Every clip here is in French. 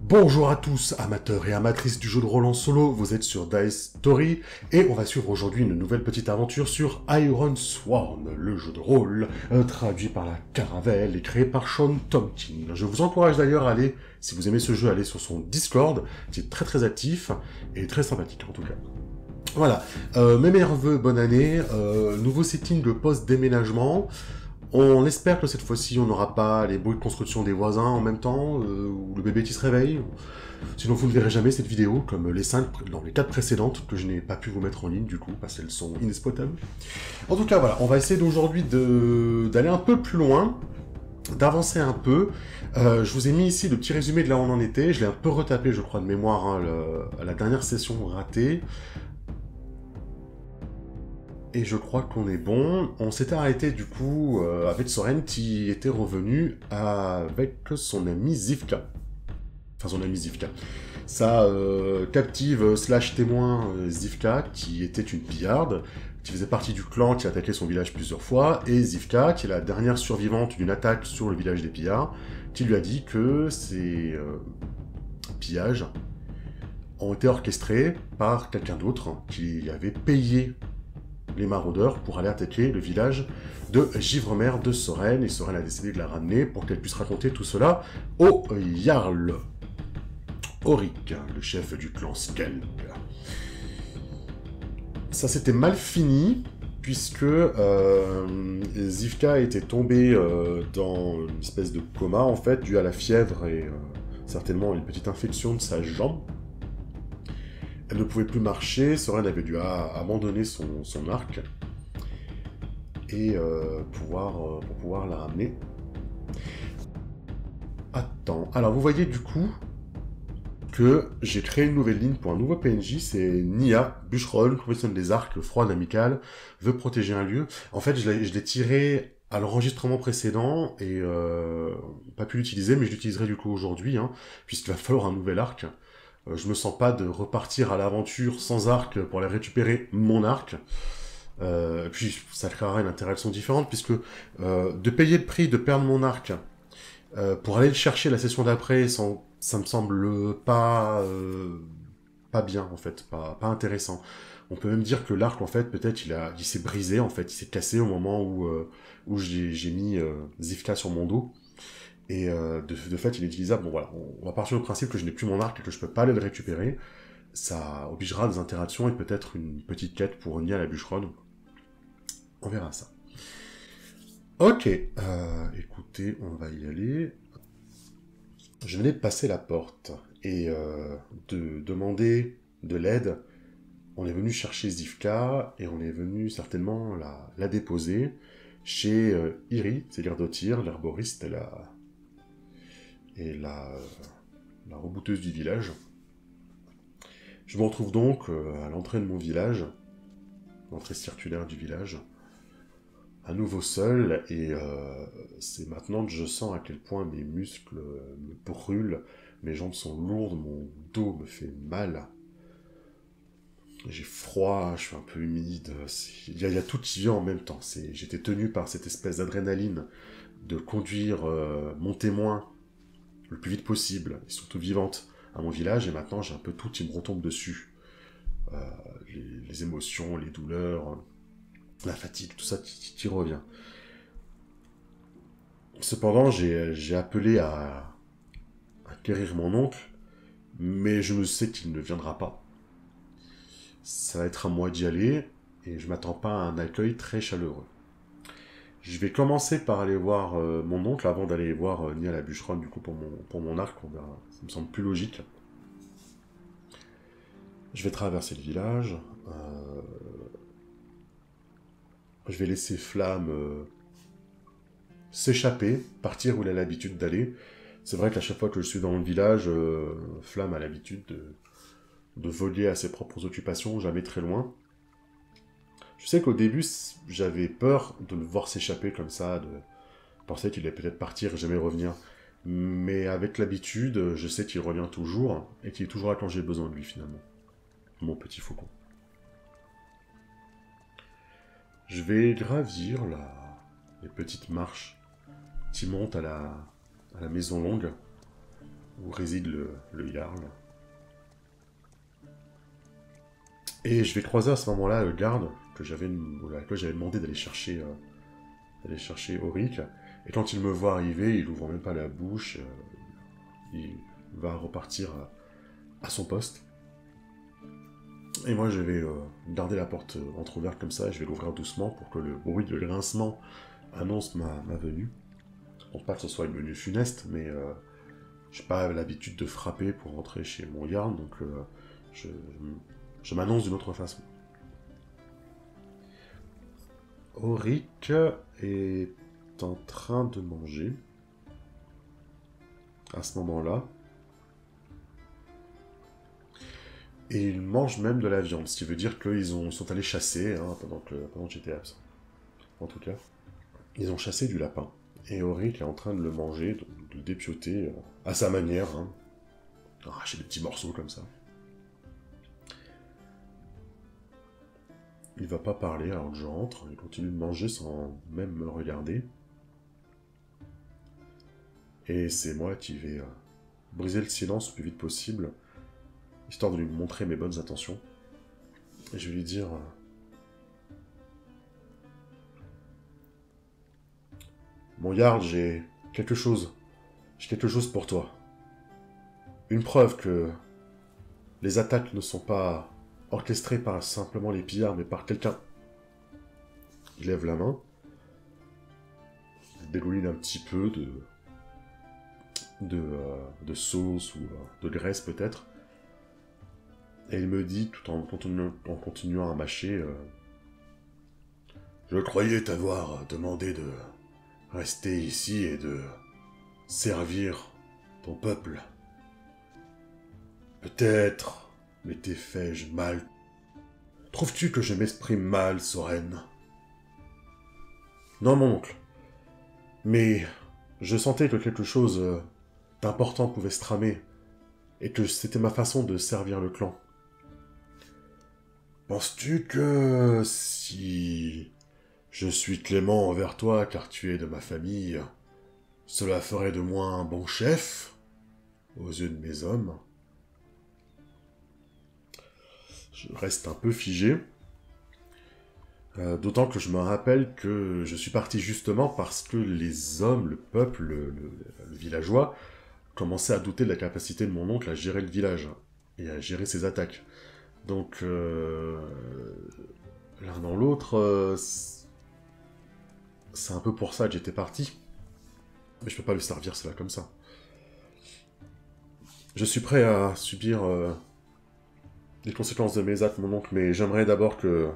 Bonjour à tous, amateurs et amatrices du jeu de rôle en solo, vous êtes sur Dice Story, et on va suivre aujourd'hui une nouvelle petite aventure sur Iron Sworn, le jeu de rôle, traduit par la Caravelle et créé par Sean Tompkin. Je vous encourage d'ailleurs à aller, si vous aimez ce jeu, à aller sur son Discord, qui est très actif, et très sympathique en tout cas. Voilà, mes meilleurs vœux, bonne année, nouveau setting de post-déménagement. On espère que cette fois-ci, on n'aura pas les bruits de construction des voisins en même temps, ou le bébé qui se réveille. Sinon, vous ne verrez jamais cette vidéo, comme les 4 précédentes, que je n'ai pas pu vous mettre en ligne, du coup, parce qu'elles sont inexploitables. En tout cas, voilà, on va essayer d'aujourd'hui d'aller un peu plus loin, d'avancer un peu. Je vous ai mis ici le petit résumé de là où on en était. Je l'ai un peu retapé, je crois, de mémoire, hein, à la dernière session ratée. Et je crois qu'on est bon. On s'était arrêté du coup avec Soren qui était revenu avec son ami Zivka. Enfin son ami Zivka. Sa captive slash témoin Zivka qui était une pillarde, qui faisait partie du clan qui a attaqué son village plusieurs fois, et Zivka qui est la dernière survivante d'une attaque sur le village des pillards, qui lui a dit que ces pillages ont été orchestrés par quelqu'un d'autre qui avait payé les maraudeurs pour aller attaquer le village de Givremer de Soren, et Soren a décidé de la ramener pour qu'elle puisse raconter tout cela au Jarl Auric, le chef du clan Skelk. Ça s'était mal fini, puisque Zivka était tombée dans une espèce de coma, en fait, dû à la fièvre et certainement une petite infection de sa jambe. Elle ne pouvait plus marcher, Soren avait dû abandonner son arc et pour pouvoir la ramener. Attends, alors vous voyez du coup que j'ai créé une nouvelle ligne pour un nouveau PNJ, c'est Nia, bûcheronne, professionnelle des arcs, froide, amicale, veut protéger un lieu. En fait, je l'ai tiré à l'enregistrement précédent et pas pu l'utiliser, mais je l'utiliserai du coup aujourd'hui, hein, puisqu'il va falloir un nouvel arc. Je me sens pas de repartir à l'aventure sans arc pour aller récupérer mon arc. Puis ça créera une interaction différente, puisque de payer le prix de perdre mon arc pour aller le chercher la session d'après, ça me semble pas bien en fait, pas intéressant. On peut même dire que l'arc en fait peut-être il s'est brisé en fait, il s'est cassé au moment où j'ai mis Zivka sur mon dos. Et de fait, il est utilisable. Bon voilà, on va partir du principe que je n'ai plus mon arc et que je peux pas aller le récupérer. Ça obligera des interactions et peut-être une petite quête pour Nia la bûcheronne. On verra ça. Ok, écoutez, on va y aller. Je venais de passer la porte et de demander de l'aide. On est venu chercher Zivka et on est venu certainement la déposer chez Iri, c'est l'Irdotir, l'herboriste et la rebouteuse du village. Je me retrouve donc à l'entrée de mon village, l'entrée circulaire du village, à nouveau seul, et c'est maintenant que je sens à quel point mes muscles me brûlent, mes jambes sont lourdes, mon dos me fait mal. J'ai froid, je suis un peu humide, il y a tout qui vient en même temps. J'étais tenu par cette espèce d'adrénaline de conduire mon témoin le plus vite possible, et surtout vivante, à mon village, et maintenant j'ai un peu tout qui me retombe dessus. Les émotions, les douleurs, la fatigue, tout ça qui revient. Cependant, j'ai appelé à guérir mon oncle, mais je me sais qu'il ne viendra pas. Ça va être à moi d'y aller, et je m'attends pas à un accueil très chaleureux. Je vais commencer par aller voir mon oncle avant d'aller voir Nia la bûcheronne du coup pour mon arc, on verra. Ça me semble plus logique. Je vais traverser le village. Je vais laisser Flamme s'échapper, partir où elle a l'habitude d'aller. C'est vrai qu'à chaque fois que je suis dans le village, Flamme a l'habitude de voler à ses propres occupations, jamais très loin. Je sais qu'au début, j'avais peur de le voir s'échapper comme ça, de penser qu'il allait peut-être partir et jamais revenir. Mais avec l'habitude, je sais qu'il revient toujours, et qu'il est toujours là quand j'ai besoin de lui, finalement. Mon petit faucon. Je vais gravir les petites marches qui montent à la maison longue. où réside le Jarl. Et je vais croiser à ce moment-là le garde que j'avais demandé d'aller chercher Auric. Et quand il me voit arriver, il ouvre même pas la bouche, il va repartir à son poste. Et moi, je vais garder la porte entrouverte comme ça, et je vais l'ouvrir doucement pour que le bruit de grincement annonce ma venue. Je pense pas que ce soit une venue funeste, mais j'ai pas l'habitude de frapper pour rentrer chez mon Jarl, donc je, je m'annonce d'une autre façon. Auric est en train de manger à ce moment-là. Et ils mangent même de la viande, ce qui veut dire qu'ils sont allés chasser pendant que j'étais absent. En tout cas, ils ont chassé du lapin. Et Auric est en train de le manger, de le dépioter à sa manière. Arracher des petits morceaux comme ça. Il va pas parler alors que je rentre, il continue de manger sans même me regarder. Et c'est moi qui vais briser le silence le plus vite possible, histoire de lui montrer mes bonnes intentions. Et je vais lui dire... Mon Jarl, j'ai quelque chose. J'ai quelque chose pour toi. Une preuve que les attaques ne sont pas orchestrées par simplement les pillards, mais par quelqu'un. Il lève la main. Il dégouline un petit peu de sauce ou de graisse peut-être. Et il me dit, tout en continuant à mâcher, je croyais t'avoir demandé de rester ici et de servir ton peuple. Peut-être m'étais fait-je mal. Trouves-tu que je m'exprime mal, Soren? Non, mon oncle. Mais je sentais que quelque chose d'important pouvait se tramer, et que c'était ma façon de servir le clan. Penses-tu que si je suis clément envers toi car tu es de ma famille, cela ferait de moi un bon chef aux yeux de mes hommes? Je reste un peu figé, d'autant que je me rappelle que je suis parti justement parce que les hommes, le peuple, le villageois, commençaient à douter de la capacité de mon oncle à gérer le village et à gérer ses attaques. Donc, l'un dans l'autre, c'est un peu pour ça que j'étais parti. Mais je peux pas le servir cela comme ça. Je suis prêt à subir les conséquences de mes actes, mon oncle, mais j'aimerais d'abord que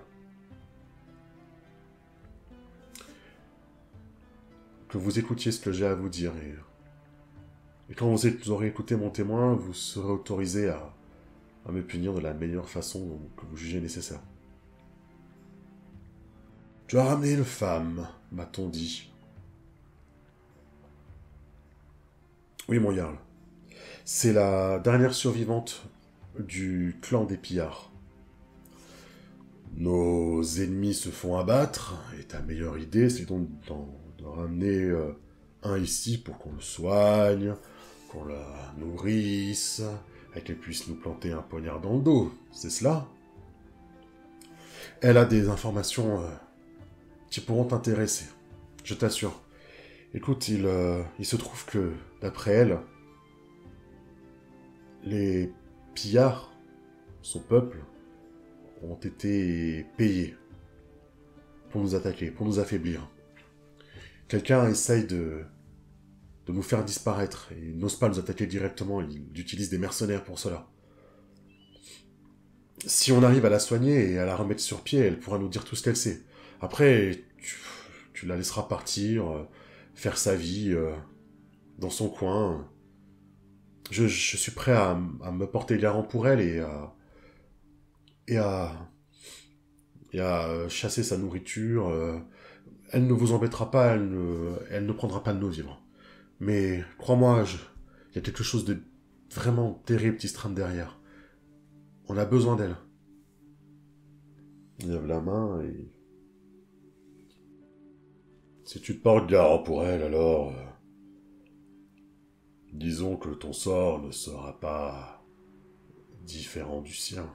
vous écoutiez ce que j'ai à vous dire. Et quand vous aurez écouté mon témoin, vous serez autorisé à me punir de la meilleure façon que vous jugez nécessaire. Tu as ramené une femme, m'a-t-on dit. Oui, mon Jarl. C'est la dernière survivante du clan des pillards. Nos ennemis se font abattre, et ta meilleure idée, c'est donc de ramener un ici pour qu'on le soigne, qu'on la nourrisse, et qu'elle puisse nous planter un poignard dans le dos, c'est cela? Elle a des informations qui pourront t'intéresser, je t'assure. Écoute, il se trouve que, d'après elle, les pillards, son peuple, ont été payés pour nous attaquer, pour nous affaiblir. Quelqu'un essaye de nous faire disparaître, et il n'ose pas nous attaquer directement, il utilise des mercenaires pour cela. Si on arrive à la soigner et à la remettre sur pied, elle pourra nous dire tout ce qu'elle sait. Après, tu la laisseras partir, faire sa vie dans son coin. Je suis prêt à me porter garant pour elle et à chasser sa nourriture. Elle ne vous embêtera pas, elle ne prendra pas de nos vivres. Mais crois-moi, il y a quelque chose de vraiment terrible qui se trame derrière. On a besoin d'elle. Il lève la main et... Si tu te portes garant pour elle, alors... Disons que ton sort ne sera pas différent du sien.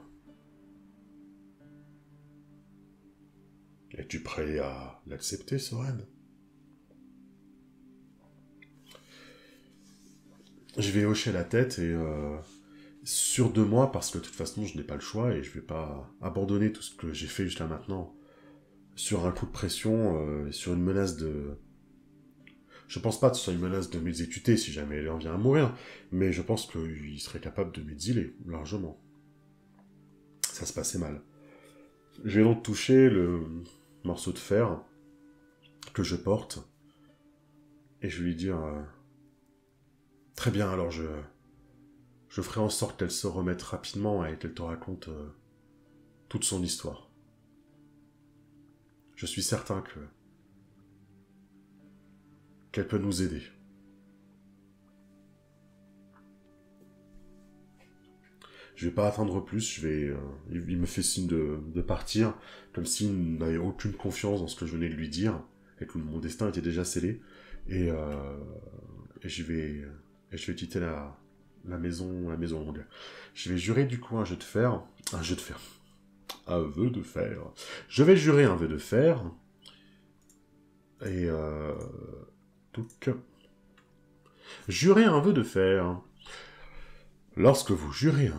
Es-tu prêt à l'accepter, Soren? Je vais hocher la tête et sûr de moi, parce que de toute façon je n'ai pas le choix et je vais pas abandonner tout ce que j'ai fait jusqu'à maintenant sur un coup de pression, sur une menace de... Je pense pas que ce soit une menace de m'exécuter si jamais elle en vient à mourir, mais je pense qu'il serait capable de m'exiler, largement. Ça se passait mal. Je vais donc toucher le morceau de fer que je porte, et je vais lui dire... Très bien, alors je ferai en sorte qu'elle se remette rapidement et qu'elle te raconte toute son histoire. Je suis certain qu'elle peut nous aider. Je vais pas attendre plus, il me fait signe de partir, comme s'il n'avait aucune confiance dans ce que je venais de lui dire, et que mon destin était déjà scellé, et je vais quitter la maison longue. Je vais jurer du coup un vœu de fer. Un vœu de fer. Je vais jurer un vœu de fer. Et donc, jurer un vœu de fer. Lorsque vous jurez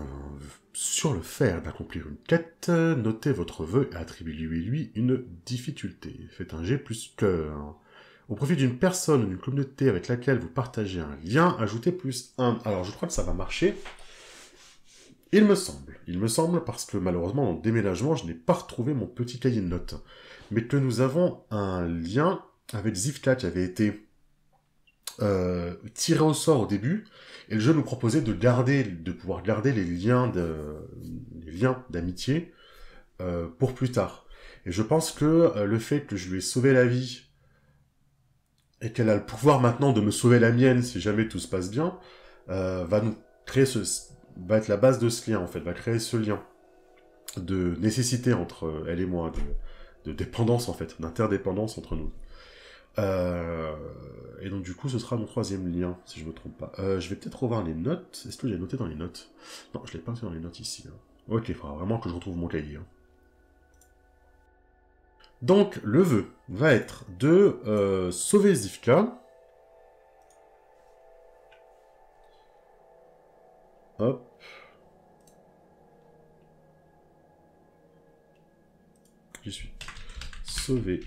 sur le fer d'accomplir une quête, notez votre vœu et attribuez-lui une difficulté. Faites un G plus cœur. Au profit d'une personne ou d'une communauté avec laquelle vous partagez un lien, ajoutez plus 1. Alors, je crois que ça va marcher. Il me semble, parce que malheureusement, dans le déménagement, je n'ai pas retrouvé mon petit cahier de notes. Mais que nous avons un lien avec Zivka qui avait été tiré au sort au début, et le jeu nous proposait de pouvoir garder les liens d'amitié pour plus tard. Et je pense que le fait que je lui ai sauvé la vie, et qu'elle a le pouvoir maintenant de me sauver la mienne si jamais tout se passe bien, va être la base de ce lien, en fait, va créer ce lien de nécessité entre elle et moi, de dépendance, en fait, d'interdépendance entre nous. Et donc, du coup, ce sera mon troisième lien, si je me trompe pas. Je vais peut-être revoir les notes. Est-ce que j'ai noté dans les notes? Non, je l'ai pas noté dans les notes ici. Hein. Ok, il faudra vraiment que je retrouve mon cahier. Hein. Donc, le vœu va être de sauver Zivka. Hop. J'y suis. Sauver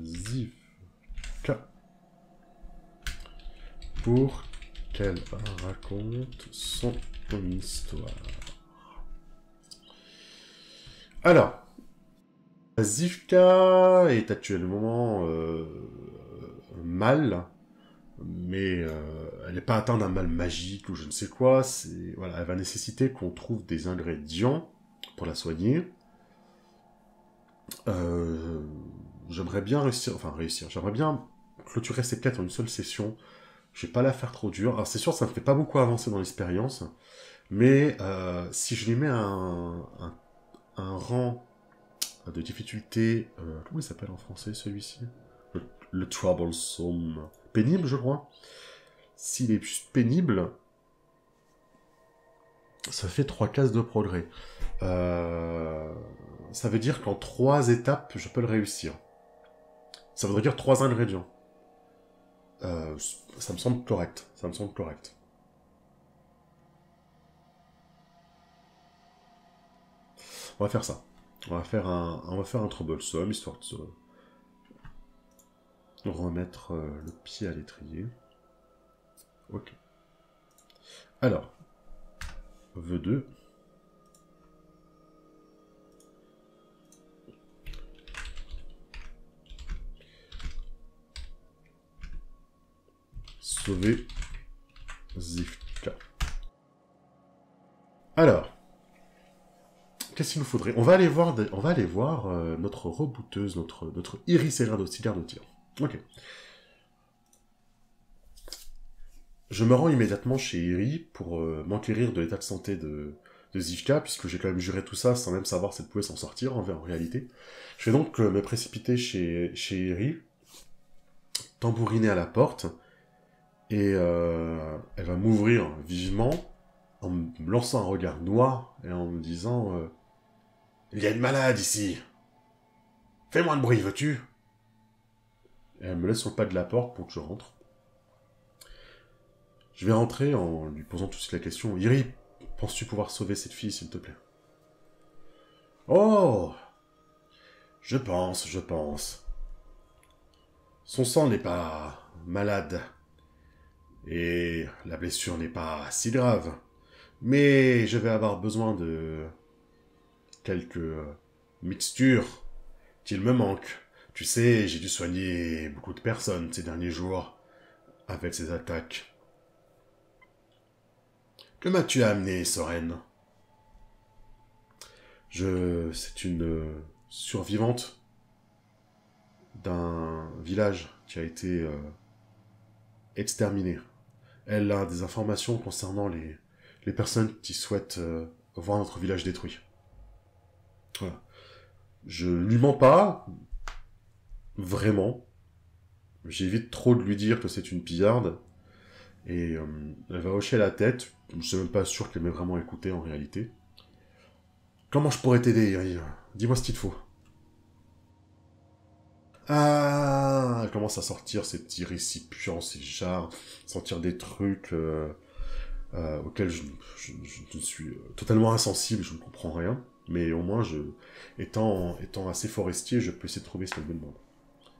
Zivka pour qu'elle raconte son histoire. Alors, Zivka est actuellement mal, mais elle n'est pas atteinte d'un mal magique ou je ne sais quoi. Voilà, elle va nécessiter qu'on trouve des ingrédients pour la soigner. J'aimerais bien j'aimerais bien clôturer cette quête en une seule session. Je vais pas la faire trop dure. Alors c'est sûr, ça me fait pas beaucoup avancer dans l'expérience, mais si je lui mets un rang de difficulté... comment il s'appelle en français, celui-ci? Le troublesome... Pénible, je crois. S'il est plus pénible, ça fait 3 cases de progrès. Ça veut dire qu'en 3 étapes, je peux le réussir. Ça voudrait dire 3 ingrédients. Ça me semble correct. On va faire ça. On va faire un troublesome, histoire de se remettre le pied à l'étrier. Ok. Alors, vœu 2. Sauver Zivka. Alors, qu'est-ce qu'il nous faudrait? On va aller voir notre rebooteuse, notre Iris Gardotir. Ok. Je me rends immédiatement chez Iri pour m'enquérir de l'état de santé de Zivka, puisque j'ai quand même juré tout ça sans même savoir si elle pouvait s'en sortir en réalité. Je vais donc me précipiter chez Iri, tambouriner à la porte, Et elle va m'ouvrir vivement en me lançant un regard noir et en me disant il y a une malade ici. Fais moins de bruit, veux-tu? Et elle me laisse sur le pas de la porte pour que je rentre. Je vais rentrer en lui posant tout de suite la question. Iri, penses-tu pouvoir sauver cette fille, s'il te plaît? Oh! Je pense. Son sang n'est pas malade. Et la blessure n'est pas si grave. Mais je vais avoir besoin de quelques mixtures qu'il me manque. Tu sais, j'ai dû soigner beaucoup de personnes ces derniers jours avec ces attaques. Que m'as-tu amené, Soren? C'est une survivante d'un village qui a été exterminé. Elle a des informations concernant les personnes qui souhaitent voir notre village détruit. Voilà. Je lui mens pas, vraiment. J'évite trop de lui dire que c'est une pillarde. Et elle va hocher la tête. Je suis même pas sûr qu'elle m'ait vraiment écouté en réalité. Comment je pourrais t'aider, Iri? Dis-moi ce qu'il te faut. Ah, elle commence à sortir ces petits récipients, ces jarres, sortir des trucs auxquels je suis totalement insensible, je ne comprends rien. Mais au moins, étant assez forestier, je peux essayer de trouver ce qu'elle me demande.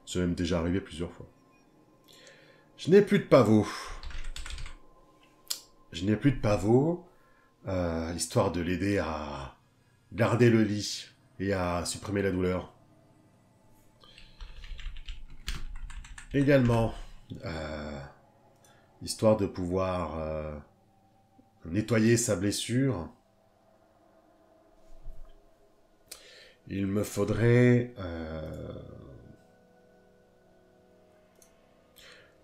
C'est même déjà arrivé plusieurs fois. Je n'ai plus de pavot. Histoire de l'aider à garder le lit et à supprimer la douleur. Également, histoire de pouvoir nettoyer sa blessure, il me faudrait...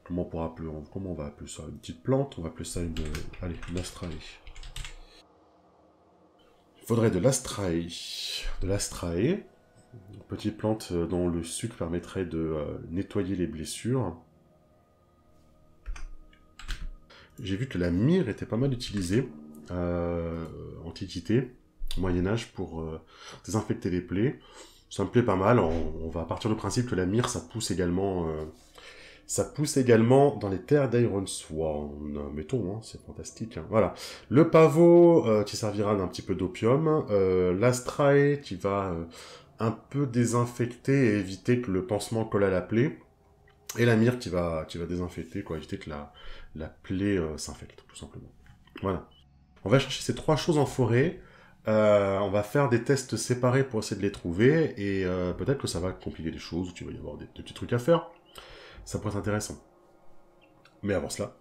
comment on va appeler ça? Une petite plante? On va appeler ça une astrae. Il faudrait de l'astrae. Une petite plante dont le sucre permettrait de nettoyer les blessures. J'ai vu que la myrrhe était pas mal utilisée, Antiquité, Moyen-Âge, pour désinfecter les plaies. Ça me plaît pas mal. On va partir du principe que la myrrhe, ça pousse également dans les terres d'Ironsworn. Mettons, hein, c'est fantastique. Hein. Voilà. Le pavot qui servira d'un petit peu d'opium. L'astrae qui va un peu désinfecter et éviter que le pansement colle à la plaie. Et la myrrhe qui va désinfecter, quoi, éviter que la plaie s'infecte, tout simplement. Voilà. On va chercher ces trois choses en forêt. On va faire des tests séparés pour essayer de les trouver. Et peut-être que ça va compliquer les choses, ou tu vas y avoir des petits trucs à faire. Ça pourrait être intéressant. Mais avant cela,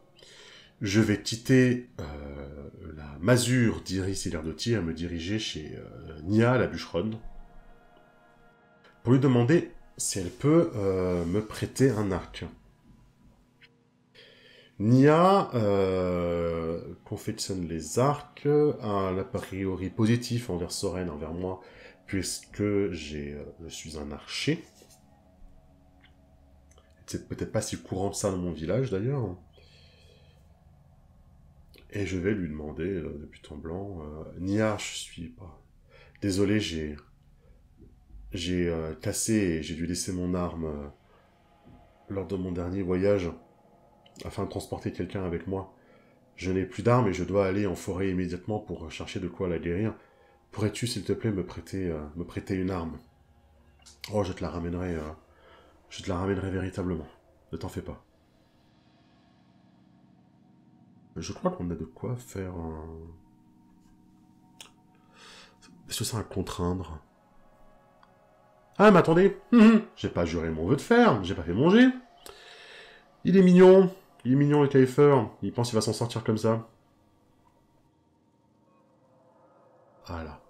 je vais quitter la masure d'Iris et l'Erdotti à me diriger chez Nia, la bûcheronne, pour lui demander si elle peut me prêter un arc. Nia confectionne les arcs, a priori positif envers Soren, envers moi, puisque je suis un archer. C'est peut-être pas si courant que ça dans mon village, d'ailleurs. Et je vais lui demander, depuis ton blanc, Nia, je suis pas... Désolé, j'ai cassé et j'ai dû laisser mon arme lors de mon dernier voyage afin de transporter quelqu'un avec moi. Je n'ai plus d'armes et je dois aller en forêt immédiatement pour chercher de quoi la guérir. Pourrais-tu, s'il te plaît, me prêter une arme? Oh, je te la ramènerai véritablement. Ne t'en fais pas. Je crois qu'on a de quoi faire un... Est-ce que c'est un contraindre? Ah, mais attendez, j'ai pas juré mon vœu de fer, j'ai pas fait mon jet. Il est mignon le Kaifer, il pense qu'il va s'en sortir comme ça. Voilà.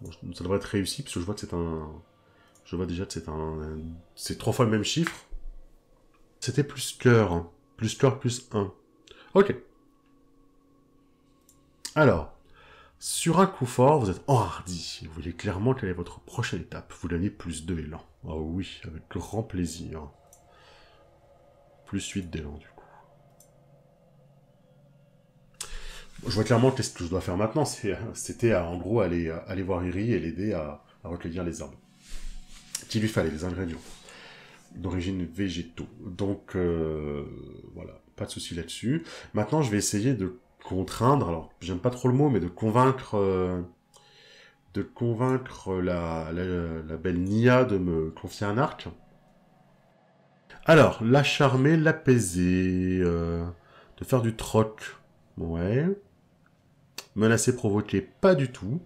Bon, ça devrait être réussi, parce que je vois que c'est un... Je vois déjà que c'est 3 fois le même chiffre. C'était plus cœur. Hein. Plus cœur, plus 1. Ok. Alors, sur un coup fort, vous êtes enhardi. Vous voyez clairement quelle est votre prochaine étape. Vous gagnez plus 2 élan. Ah oui, avec grand plaisir. Plus 8 d'élan, du coup. Je vois clairement que ce que je dois faire maintenant, c'était en gros aller voir Iri et l'aider à recueillir les herbes. Qu'il lui fallait, les ingrédients. D'origine végétaux. Donc, voilà, pas de souci là-dessus. Maintenant, je vais essayer de contraindre, alors, j'aime pas trop le mot, mais de convaincre la belle Nia de me confier un arc. Alors, la charmer, l'apaiser, de faire du troc. Ouais. Menacer, provoquer, pas du tout.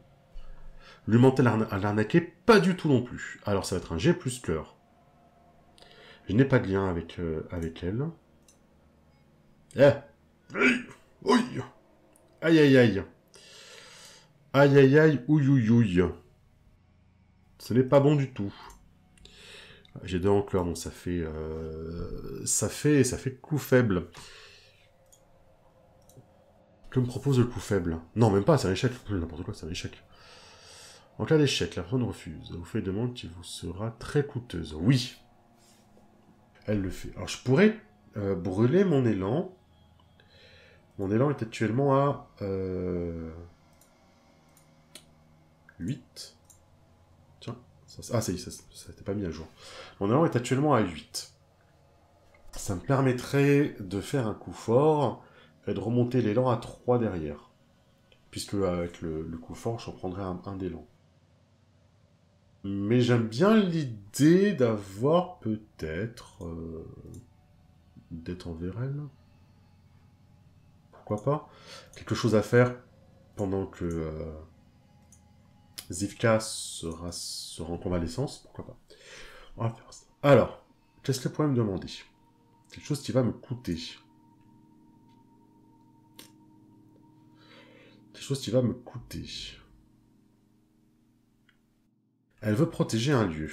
Lui mentir, l'arnaquer, pas du tout non plus. Alors, ça va être un G plus cœur. Je n'ai pas de lien avec elle. Eh. Oui. Aïe aïe aïe. Aïe aïe aïe, ouïe ouïe ouïe. Ce n'est pas bon du tout. J'ai 2 en cœur, donc ça fait coup faible. Que me propose le coup faible? Non, même pas, c'est un échec. N'importe quoi, c'est un échec. En cas d'échec, la personne refuse. Elle vous fait une demande qui vous sera très coûteuse. Oui. Elle le fait. Alors, je pourrais brûler mon élan. Mon élan est actuellement à 8. Tiens. Ça n'était pas mis à jour. Mon élan est actuellement à 8. Ça me permettrait de faire un coup fort et de remonter l'élan à 3 derrière. Puisque avec le coup fort, j'en prendrais un d'élan. Mais j'aime bien l'idée d'avoir peut-être... d'être envers elle. Pourquoi pas? Quelque chose à faire pendant que Zivka sera en convalescence. Pourquoi pas? On va faire ça. Alors, qu'est-ce qu'elle pourrait me demander? Quelque chose qui va me coûter. Quelque chose qui va me coûter. Elle veut protéger un lieu.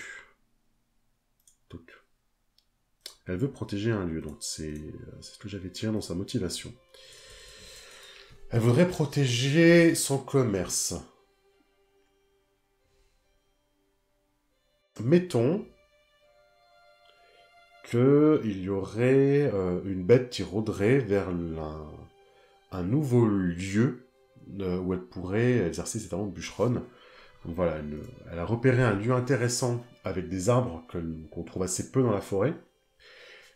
Donc, elle veut protéger un lieu. Donc, c'est ce que j'avais tiré dans sa motivation. Elle voudrait protéger son commerce. Mettons qu'il y aurait une bête qui rôderait vers un nouveau lieu où elle pourrait exercer ses talents de bûcheronne. Donc voilà, elle a repéré un lieu intéressant avec des arbres qu'on trouve assez peu dans la forêt.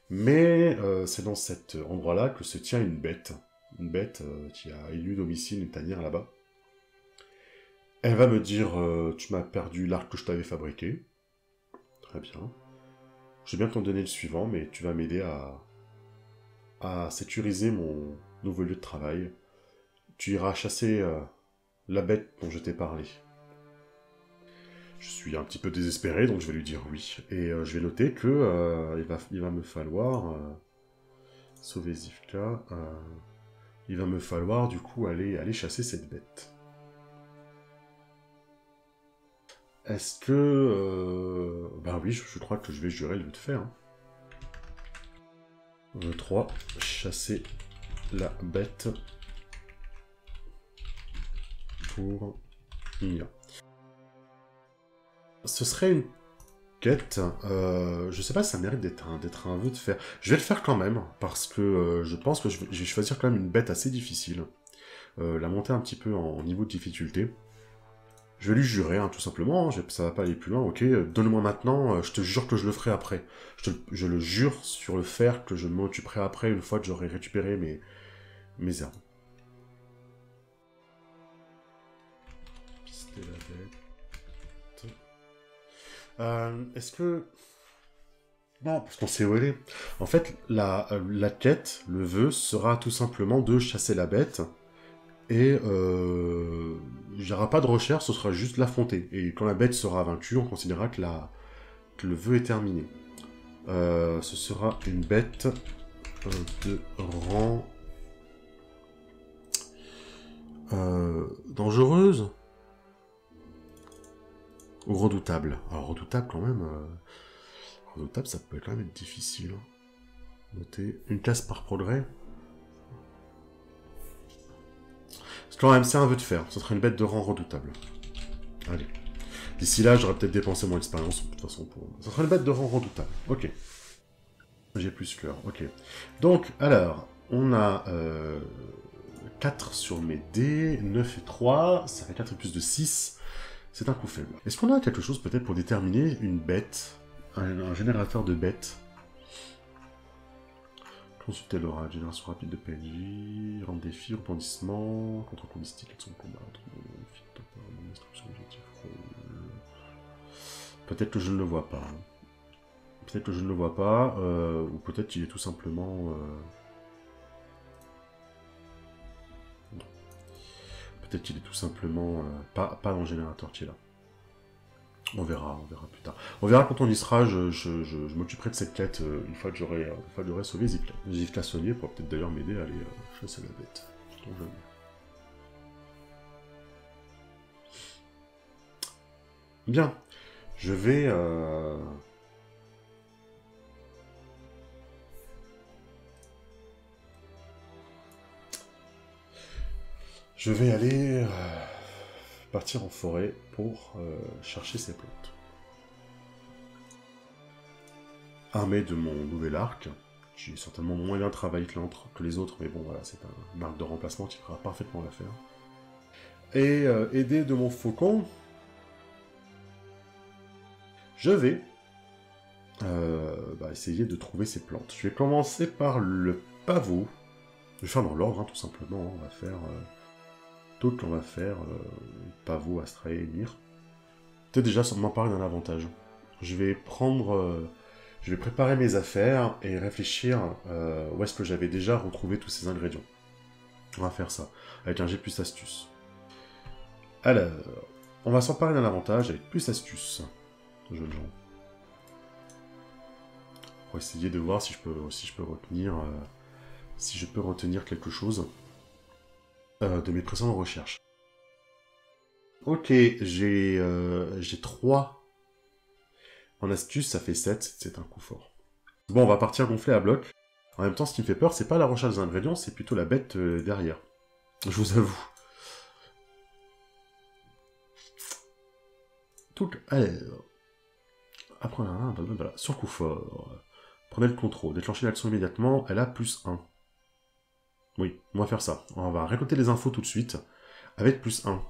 Mais c'est dans cet endroit-là que se tient une bête. Une bête qui a élu domicile, une tanière là-bas. Elle va me dire tu m'as perdu l'arc que je t'avais fabriqué. Très bien. Je vais bien t'en donner le suivant, mais tu vas m'aider à sécuriser mon nouveau lieu de travail. Tu iras chasser la bête dont je t'ai parlé. Je suis un petit peu désespéré, donc je vais lui dire oui. Et je vais noter que il va me falloir sauver Zivka. Il va me falloir du coup aller chasser cette bête. Est-ce que... ben oui, je crois que je vais jurer le vœu de fer. Hein. 3, chasser la bête pour Nia. Ce serait une quête. Je sais pas si ça mérite d'être un vœu de fer. Je vais le faire quand même, parce que je pense que je vais choisir quand même une bête assez difficile. La monter un petit peu en niveau de difficulté. Je vais lui jurer, hein, tout simplement, hein, ça va pas aller plus loin, ok, donne-moi maintenant, je te jure que je le ferai après. Je le jure sur le fer que je m'occuperai après, une fois que j'aurai récupéré mes herbes. Pister la bête... Est-ce que... Non, parce qu'on sait où elle est. En fait, la quête, le vœu, sera tout simplement de chasser la bête, et il n'y aura pas de recherche, ce sera juste l'affronter. Et quand la bête sera vaincue, on considérera que le vœu est terminé. Ce sera une bête de rang... dangereuse ou redoutable. Alors redoutable quand même... redoutable, ça peut quand même être difficile. Noter une case par progrès. Quand même, c'est un vœu de fer. Ce sera une bête de rang redoutable. Allez. D'ici là, j'aurais peut-être dépensé mon expérience, de toute façon. Ce sera une bête de rang redoutable. Ok. J'ai plus cœur. Ok. Donc, alors, on a 4 sur mes dés. 9 et 3, ça fait 4 et plus de 6. C'est un coup faible. Est-ce qu'on a quelque chose peut-être pour déterminer une bête, un générateur de bêtes? Consulter l'aura, génération rapide de PNJ, rendre défi, rebondissement, contre-coup mystique, action de combat, instruction objectif, peut-être que je ne le vois pas. Peut-être que je ne le vois pas, ou peut-être qu'il est tout simplement... Peut-être qu'il est tout simplement pas dans le générateur qui est là. On verra plus tard. On verra quand on y sera, je m'occuperai de cette quête une fois que j'aurai sauvé Zivka. Zivka soignée pourra peut-être d'ailleurs m'aider à aller chasser la bête. Donc, bien. Je vais... Je vais aller partir en forêt pour chercher ces plantes. Armé de mon nouvel arc, j'ai certainement moins bien travaillé que les autres, mais bon voilà, c'est un arc de remplacement qui fera parfaitement l'affaire. Et aidé de mon faucon, je vais essayer de trouver ces plantes. Je vais commencer par le pavot. Je vais faire dans l'ordre, hein, tout simplement. On va faire... on va faire pavot, Astrae et Nir. Peut-être déjà, ça m'en parle d'un avantage. Je vais prendre... je vais préparer mes affaires et réfléchir où est-ce que j'avais déjà retrouvé tous ces ingrédients. On va faire ça, avec un G plus astuce. Alors, on va s'emparer d'un avantage avec plus astuce, jeunes gens. Pour essayer de voir si je peux retenir... si je peux retenir quelque chose de mes précédentes recherches. Ok, j'ai 3 en astuce, ça fait 7, c'est un coup fort. Bon, on va partir gonfler à bloc. En même temps, ce qui me fait peur, c'est pas la recherche des ingrédients, c'est plutôt la bête derrière. Je vous avoue. Donc, alors... Après, voilà, sur coup fort. Prenez le contrôle, déclenchez l'action immédiatement, elle a plus 1. Oui, on va faire ça. On va récolter les infos tout de suite, avec plus 1.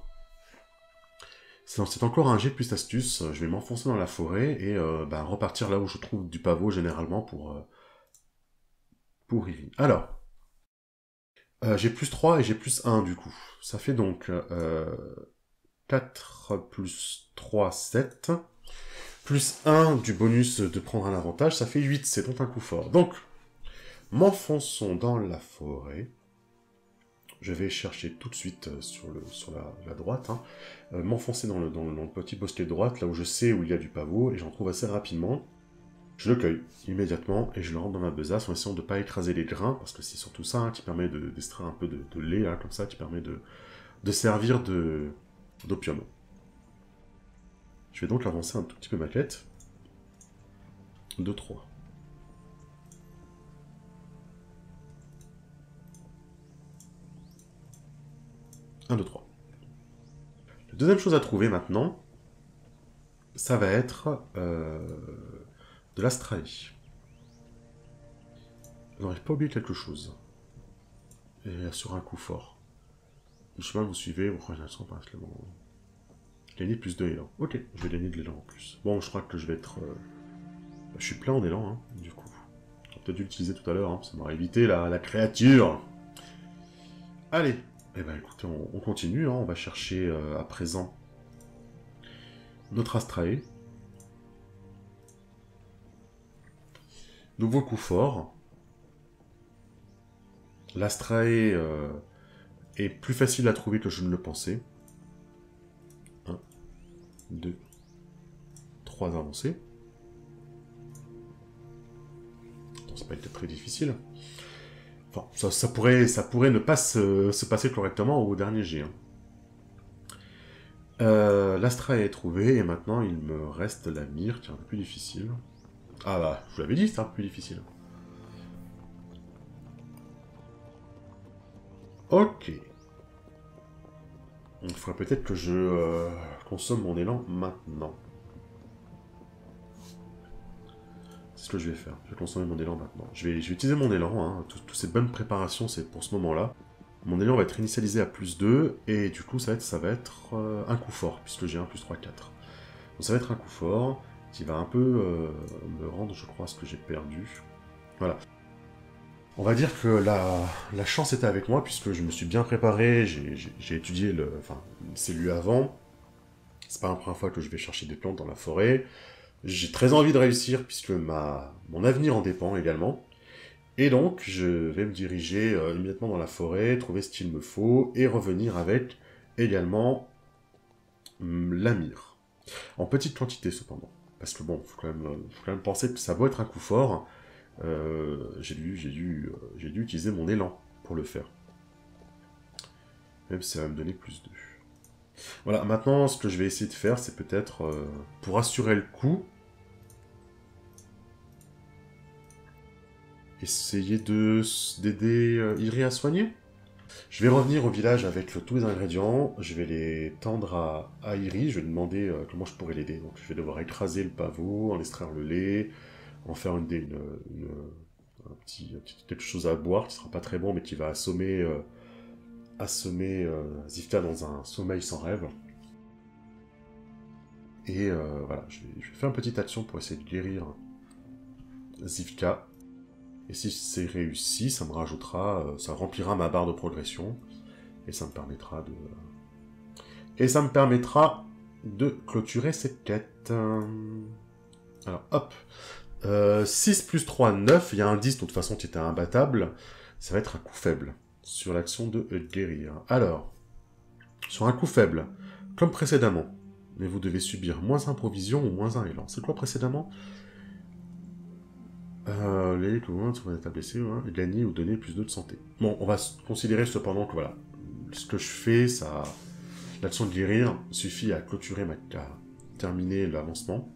C'est encore un jet plus astuce, je vais m'enfoncer dans la forêt et repartir là où je trouve du pavot généralement pour Ivy. Alors, j'ai plus 3 et j'ai plus 1 du coup. Ça fait donc 4 plus 3, 7. Plus 1 du bonus de prendre un avantage, ça fait 8, c'est donc un coup fort. Donc, m'enfonçons dans la forêt. Je vais chercher tout de suite sur la droite, hein, m'enfoncer dans le petit bosquet de droite, là où je sais où il y a du pavot, et j'en trouve assez rapidement. Je le cueille immédiatement, et je le rentre dans ma besace, en essayant de ne pas écraser les grains, parce que c'est surtout ça qui permet d'extraire un peu de lait, hein, comme ça, qui permet de servir d'opium. Je vais donc avancer un tout petit peu ma quête. 2, 3. La deuxième chose à trouver maintenant, ça va être de l'Astralie. Je n'arrive pas à oublier quelque chose. Et sur un coup fort. Je sais pas, vous suivez, vous prenez l'accent par exemple. Gagner plus de élan. Ok, je vais gagner de l'élan en plus. Bon, je crois que je vais être... je suis plein en élan, hein, du coup. J'aurais peut-être dû l'utiliser tout à l'heure, hein, ça m'aurait évité la créature. Allez. Eh ben écoutez, on continue, hein, on va chercher à présent notre Astrae. Nouveau coup fort. L'Astrae est plus facile à trouver que je ne le pensais. 1, 2, 3 avancées. Ça n'a pas été très difficile. Enfin, ça pourrait ne pas se passer correctement au dernier jet. Hein. L'Astrae est trouvé, et maintenant il me reste la mire, qui est un peu plus difficile. Ah bah, je vous l'avais dit, c'est un peu plus difficile. Ok. Il faudrait peut-être que je consomme mon élan maintenant. C'est ce que je vais faire. Je vais consommer mon élan maintenant. Je vais utiliser mon élan. Hein. Toutes ces bonnes préparations, c'est pour ce moment-là. Mon élan va être initialisé à +2, et du coup ça va être un coup fort, puisque j'ai un +3, 4. Donc ça va être un coup fort, qui va un peu me rendre, je crois, ce que j'ai perdu. Voilà. On va dire que la chance était avec moi, puisque je me suis bien préparé, j'ai étudié une cellule avant. C'est pas la première fois que je vais chercher des plantes dans la forêt. J'ai très envie de réussir, puisque mon avenir en dépend également. Et donc, je vais me diriger immédiatement dans la forêt, trouver ce qu'il me faut, et revenir avec également la myrrhe. En petite quantité cependant. Parce que bon, faut quand même penser que ça doit être un coup fort. J'ai dû utiliser mon élan pour le faire. Même si ça va me donner +2. Voilà, maintenant, ce que je vais essayer de faire, c'est peut-être, pour assurer le coup, essayer d'aider Iri à soigner. Je vais revenir au village avec tous les ingrédients, je vais les tendre à Iri, je vais lui demander comment je pourrais l'aider. Donc je vais devoir écraser le pavot, en extraire le lait, en faire quelque chose à boire qui sera pas très bon mais qui va assommer Zifka dans un sommeil sans rêve. Et voilà, je vais faire une petite action pour essayer de guérir Zifka. Et si c'est réussi, ça me rajoutera, ça remplira ma barre de progression. Et ça me permettra de clôturer cette quête. Alors, hop. 6 plus 3, 9. Il y a un 10, de toute façon, qui était imbattable. Ça va être un coup faible sur l'action de guérir. Alors, sur un coup faible, comme précédemment, mais vous devez subir -1 provision ou -1 élan. C'est quoi précédemment? Les commandes sont établissées, hein, gagner ou donner +2 de santé. Bon, on va considérer cependant que voilà, ce que je fais, l'action de guérir suffit à terminer l'avancement.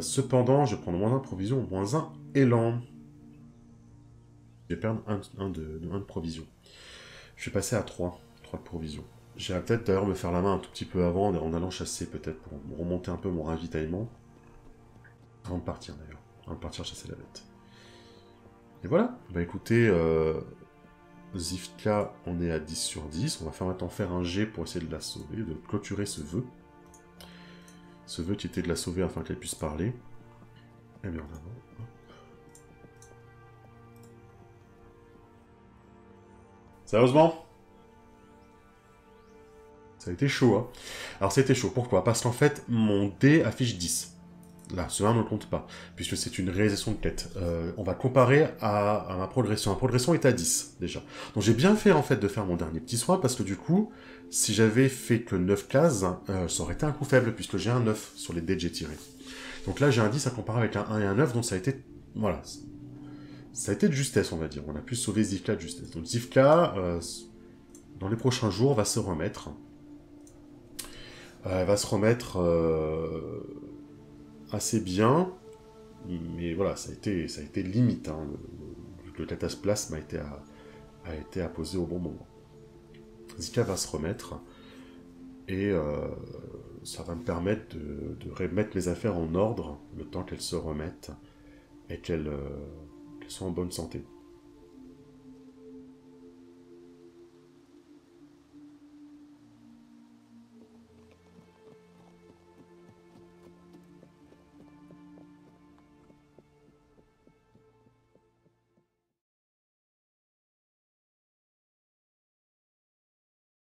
Cependant, je vais prendre -1 provision, -1 élan. Je vais perdre 1 de provision. Je vais passer à 3 de provision. J'irai peut-être d'ailleurs me faire la main un tout petit peu avant, en allant chasser peut-être pour remonter un peu mon ravitaillement. Avant de partir d'ailleurs, avant de partir chasser la bête. Et voilà, bah écoutez, Zifka, on est à 10 sur 10. On va maintenant faire un jet pour essayer de la sauver, de clôturer ce vœu. Ce vœu qui était de la sauver afin qu'elle puisse parler. Et bien en avant. Sérieusement? Ça a été chaud, hein. Alors c'était chaud, pourquoi? Parce qu'en fait, mon dé affiche 10. Là, ce 1 ne compte pas, puisque c'est une réalisation de quête. On va comparer à ma progression. Ma progression est à 10, déjà. Donc j'ai bien fait, en fait, de faire mon dernier petit soin, parce que du coup, si j'avais fait que 9 cases, ça aurait été un coup faible, puisque j'ai un 9 sur les dés que j'ai tirés. Donc là, j'ai un 10 à comparer avec un 1 et un 9, donc ça a été... Voilà. Ça a été de justesse, on va dire. On a pu sauver Zifka de justesse. Donc Zifka, dans les prochains jours, va se remettre. Elle va se remettre... assez bien, mais voilà, ça a été limite, hein, le cataplasme a été apposé au bon moment. Zika va se remettre, et ça va me permettre de remettre les affaires en ordre, le temps qu'elles se remettent, et qu'elles soient en bonne santé.